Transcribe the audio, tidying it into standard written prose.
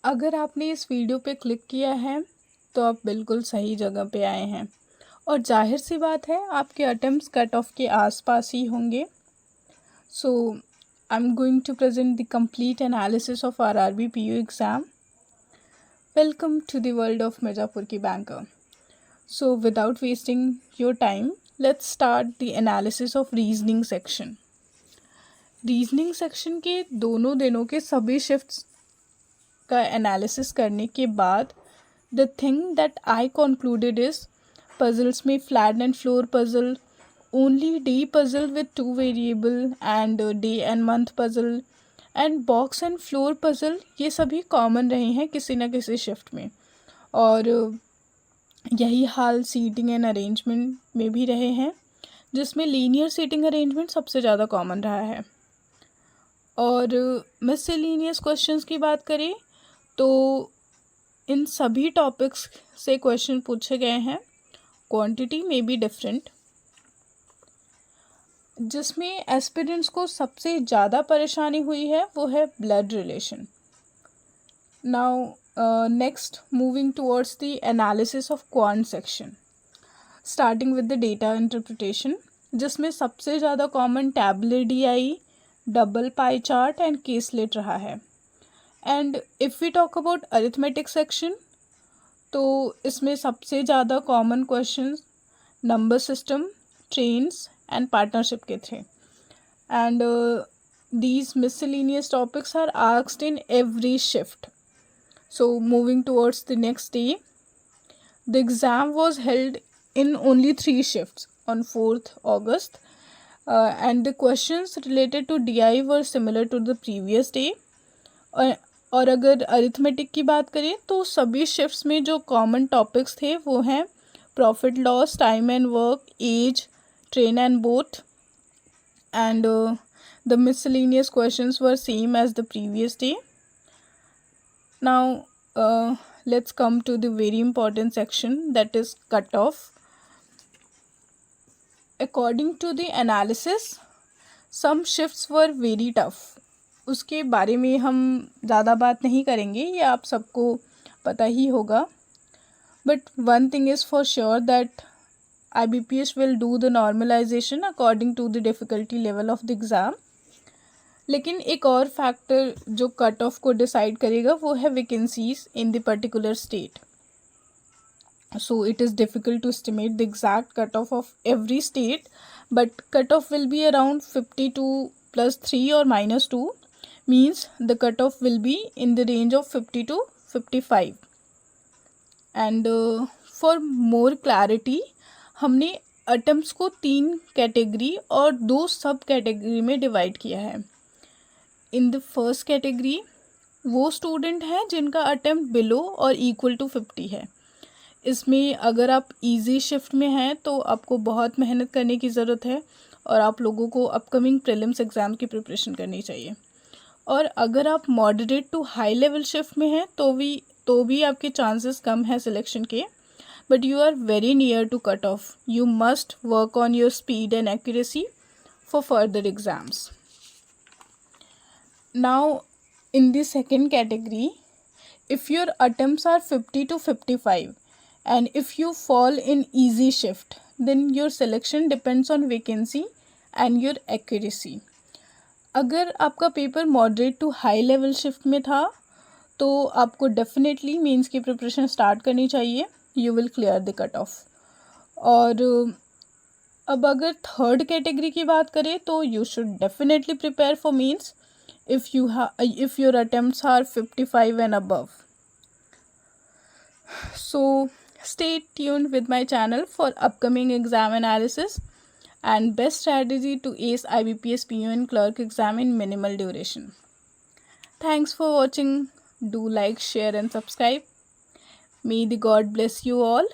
अगर आपने इस वीडियो पे क्लिक किया है तो आप बिल्कुल सही जगह पे आए हैं और जाहिर सी बात है आपके अटेम्प्ट्स कट ऑफ के आसपास ही होंगे। So I am going to present the complete analysis of RRB PO exam. Welcome to the world of Mirzapur की banker. So without wasting your time let's start the analysis of reasoning section. Reasoning section के दोनों दिनों के सभी shifts का analysis करने के बाद the thing that I concluded is puzzles में flat and floor puzzle, only day puzzle with 2 variable and day and month puzzle and box and floor puzzle, ये सभी कॉमन रहे हैं किसी न किसी शिफ्ट में। और यही हाल सीटिंग एंड अरेंजमेंट में भी रहे हैं, जिसमें लीनियर सीटिंग अरेंजमेंट सबसे ज़्यादा कॉमन रहा है। और मिससेलेनियस क्वेश्चंस की बात करें तो इन सभी टॉपिक्स से क्वेश्चन पूछे गए हैं। क्वांटिटी में भी डिफरेंट, जिसमें एस्पिरेंट्स को सबसे ज़्यादा परेशानी हुई है वो है blood relation. Now next moving towards the analysis of quant section, starting with the data interpretation, जिसमें सबसे ज़्यादा common tabular DI, double pie chart and caselet रहा है। And if we talk about arithmetic section तो इसमें सबसे ज़्यादा common question number system, trains and partnership के थे। And these miscellaneous topics are asked in every shift. So moving towards the next day, the exam was held in only 3 shifts on 4th August and the questions related to DI were similar to the previous day। और अगर arithmetic की बात करें तो सभी shifts में जो common topics थे वो हैं profit loss, time and work, age, train and boat and the miscellaneous questions were same as the previous day. Now let's come to the very important section that is cut off. According to the analysis some shifts were very tough. उसके बारे में हम ज़्यादा बात नहीं करेंगे, ये आप सबको पता ही होगा। But one thing is for sure that IBPS will do the normalisation according to the difficulty level of the exam. लेकिन एक और फैक्टर जो कट ऑफ को डिसाइड करेगा वो है vacancies in the particular state. So it is difficult to estimate the exact cut off every state, but cut off will be around 52 + 3 और -2 means the cutoff will be in the range of 50 to 55। and for more clarity हमने attempts को 3 category और 2 सब category में divide किया है। In the first category वो student हैं जिनका अटेम्प्ट बिलो और इक्वल टू 50 है। इसमें अगर आप इजी शिफ्ट में हैं तो आपको बहुत मेहनत करने की ज़रूरत है और आप लोगों को अपकमिंग प्रीलिम्स एग्ज़ाम की प्रिपरेशन करनी चाहिए। और अगर आप moderate to high level shift में हैं तो भी आपके चांसेस कम है सिलेक्शन के, but you are very near to cut off. You must work on your speed and accuracy for further exams. Now in the second category, if your attempts are 50 to 55 and if you fall in easy shift then your selection depends on vacancy and your accuracy। अगर आपका paper moderate to high level shift में था तो आपको definitely mains की preparation start करनी चाहिए। You will clear the cut off. और अब अगर थर्ड कैटेगरी की बात करें तो you should definitely prepare for mains if your attempts are 55 and above। So stay tuned with my channel for upcoming exam analysis and best strategy to ace IBPS PO and clerk exam in minimal duration। Thanks for watching. Do like, share and subscribe. May the God bless you all.